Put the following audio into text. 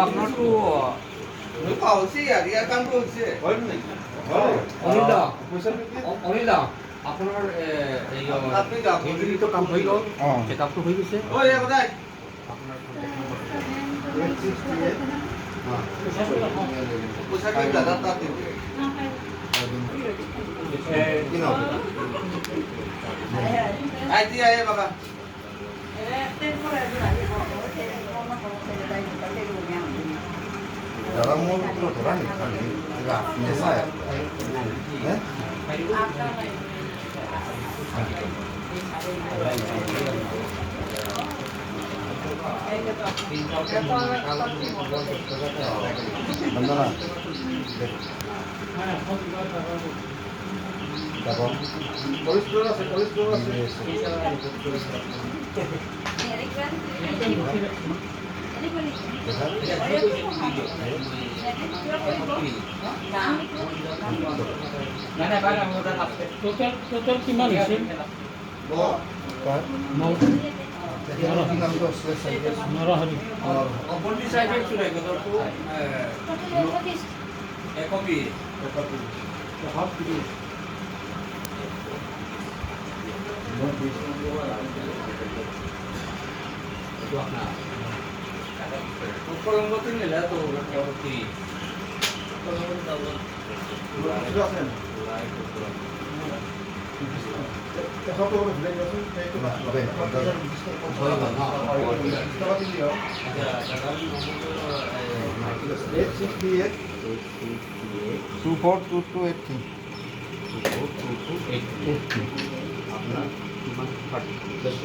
আপনারটো অনিল দা আপোনাৰ কাম হৈ গ'ল চেকআপটো হৈ গৈছে আপোনাৰ বাবা Dalam mulut lo orang ni kan tidak biasa ya. Bandana. Dapat. Polis dulu lah. Total কিমান হৈছে Kolombo nila to roti. Two four two two eight three. আপনার